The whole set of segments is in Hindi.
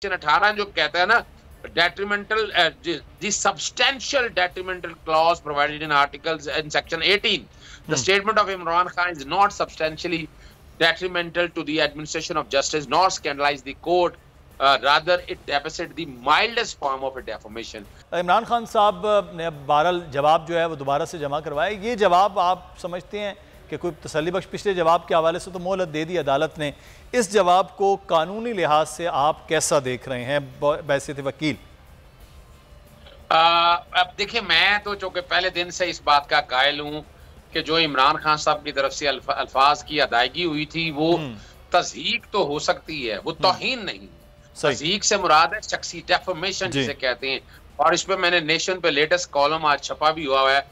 18 जो कहता है ना detrimental the substantial detrimental clause provided in articles in section 18 the statement of Imran Khan is not substantially detrimental to the administration of justice nor scandalize the court rather it deficit the mildest form of a defamation. Imran Khan साहब ने अब बहरहाल जवाब जो है वो दोबारा से जमा करवाया। ये जवाब आप समझते हैं कि कोई तसल्ली बख्श, पिछले जवाब के हवाले से तो मोहलत दे दी अदालत ने, इस जवाब को कानूनी लिहाज से आप कैसा देख रहे हैं बैसियत वकील? अब देखिए, मैं तो चूंकि पहले दिन से इस बात का कायल हूँ कि जो इमरान खान साहब की तरफ से अल्फाज की अदायगी हुई थी वो तज़हीक तो हो सकती है, वो तौहीन नहीं। तज़हीक से मुराद है शख्सी डेफमेशन जिसे कहते हैं, और इस पे मैंने नेशन पे लेटेस्ट कॉलम आज छपा भी हुआ है,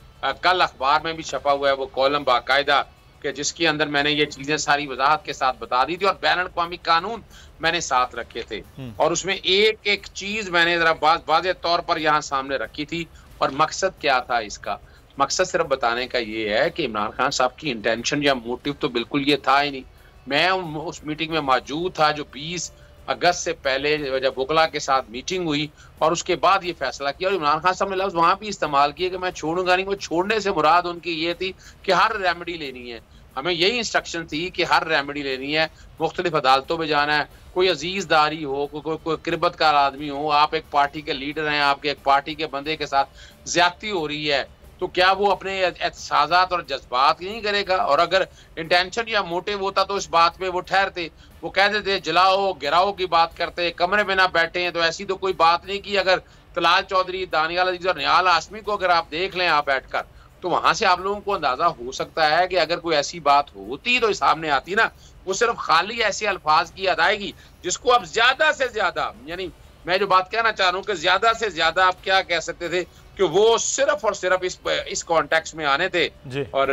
कल अखबार में भी छपा हुआ है वो कॉलम बाकायदा, कि जिसके अंदर मैंने ये चीजें सारी वजाहत के साथ बता दी थी और बैन अवी कानून मैंने साथ रखे थे, और उसमें एक एक चीज मैंने जरा वाज़ेह तौर पर यहाँ सामने रखी थी। और मकसद क्या था इसका? मकसद सिर्फ बताने का ये है कि इमरान खान साहब की इंटेंशन या मोटिव तो बिल्कुल ये था ही नहीं। मैं उस मीटिंग में मौजूद था जो 20 अगस्त से पहले जब वकला के साथ मीटिंग हुई और उसके बाद ये फैसला किया, और इमरान खान साहब ने लफ्ज़ वहां भी इस्तेमाल किए कि मैं छोड़ूंगा नहीं। वो छोड़ने से मुराद उनकी ये थी कि हर रेमेडी लेनी है, हमें यही इंस्ट्रक्शन थी कि हर रेमेडी लेनी है, मुख्तलिफ अदालतों में जाना है, कोई अजीजदारी हो, कोई किरबतकार आदमी हो, आप एक पार्टी के लीडर हैं, आपके एक पार्टी के बंदे के साथ ज्यादती हो रही है तो क्या वो अपने एहसासात और जज्बात नहीं करेगा? और अगर इंटेंशन या मोटिव होता तो इस बात पे वो ठहरते, वो कह देते जलाओ गिराओ की बात करते, कमरे में ना बैठे हैं। तो ऐसी तो कोई बात नहीं कि अगर तलाल चौधरी, दानियाल अजीज और निहाल हाशमी को अगर आप देख लें आप बैठकर, तो वहां से आप लोगों को अंदाजा हो सकता है कि अगर कोई ऐसी बात होती तो सामने आती ना। वो सिर्फ खाली ऐसे अल्फाज की अदायगी जिसको अब ज्यादा से ज्यादा, यानी मैं जो बात कहना चाह रहा हूँ कि ज्यादा से ज्यादा आप क्या कह सकते थे कि वो सिर्फ और सिर्फ इस कॉन्टेक्स्ट में आने थे। और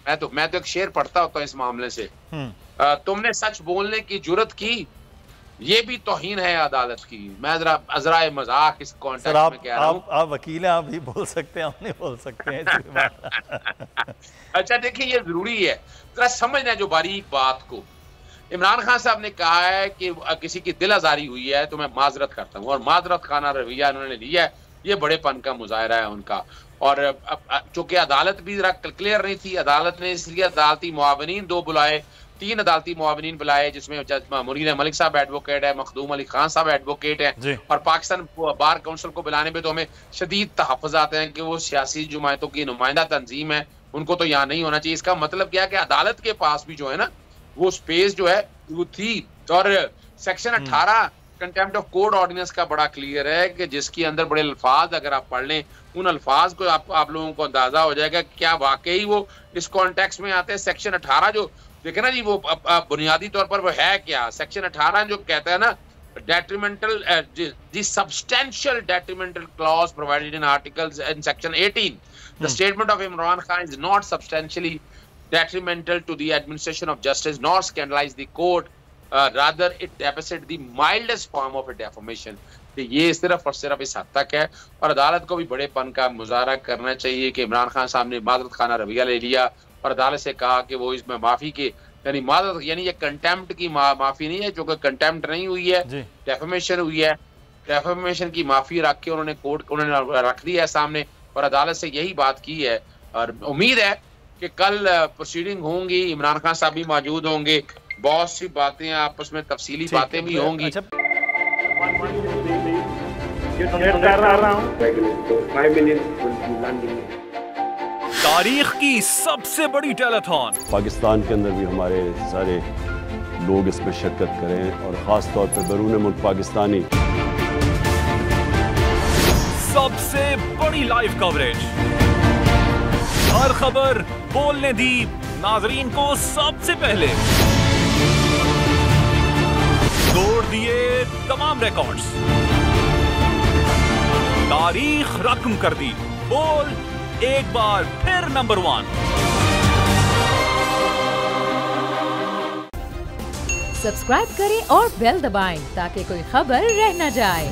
मैं तो एक शेर पढ़ता होता हूँ इस मामले से, तुमने सच बोलने की जुर्रत की, ये भी तौहीन है अदालत की। मैं जरा अजराए मजाक इस कॉन्टेक्स्ट में कह रहा हूँ। आप वकील हैं, आप भी बोल सकते हैं, हम नहीं बोल सकते हैं। अच्छा देखिए, ये जरूरी है जरा समझना जो बारीक बात को। इमरान खान साहब ने कहा है कि किसी की दिल आजारी हुई है तो मैं माजरत करता हूँ, और माजरत खाना रवैया उन्होंने लिया है, ये बड़ेपन का मुजाहरा है उनका। और चूंकि अदालत भी जरा क्लियर नहीं थी, अदालत ने इसलिए अदालती मुआवनीन 2 बुलाए, 3 अदालती मुआवनीन बुलाए, जिसमें जज मुनीर मलिक साहब एडवोकेट है, मखदूम अली खान साहब एडवोकेट हैं, और पाकिस्तान बार काउंसिल को बुलाने पे तो हमें शदीद तहफ़्फ़ुज़ात हैं कि वो सियासी जमातों की नुमाइंदा तंजीम है, उनको तो यहाँ नहीं होना चाहिए। इसका मतलब क्या है कि अदालत के पास भी जो है ना वो स्पेस जो है वो थी। और section 18 contempt of court ordinance का बड़ा क्लियर है कि जिसके अंदर बड़े अल्फाज अगर आप पढ़ लें, उन अल्फाज को आप लोगों को अंदाजा हो जाएगा क्या वाकई वो इस कॉन्टेक्स्ट में आते हैं। सेक्शन 18 जो देखे ना जी, वो बुनियादी तौर पर वो है क्या? सेक्शन 18 जो कहता है ना detrimental the substantial detrimental clause provided in articles in section 18 the statement of Imran Khan is not substantially detrimental to the administration of justice nor scandalize the court rather it deficit the mildest form of a defamation। ये सिर्फ और सिर्फ इस हद तक है, और अदालत को भी बड़ेपन का मुजाहरा करना चाहिए कि इमरान खान साहब ने माजरत खाना रवैया ले लिया और अदालत से कहा कि वो इसमें माफी के यानी माजरत यानी ये कंटेम्प्ट की माफी नहीं है, जो कि कंटेम्प्ट नहीं हुई है, डेफेमेशन हुई है। डेफेमेशन की माफी रख के उन्होंने रख दी है सामने, और अदालत से यही बात की है। और उम्मीद है कि कल प्रोसीडिंग होंगी, इमरान खान साहब भी मौजूद होंगे, बहुत सी बातें आपस में तफसीली बातें भी होंगी। तारीख की सबसे बड़ी टेलीथॉन, पाकिस्तान के अंदर भी हमारे सारे लोग इसमें शिरकत करें, और खास तौर पर बैरून मुल्क पाकिस्तानी। सबसे बड़ी लाइव कवरेज, हर खबर बोलने दी नाजरीन को सबसे पहले, तोड़ दिए तमाम रिकॉर्ड्स, तारीख रकम कर दी, बोल एक बार फिर नंबर 1। सब्सक्राइब करें और बेल दबाएं ताकि कोई खबर रह न जाए।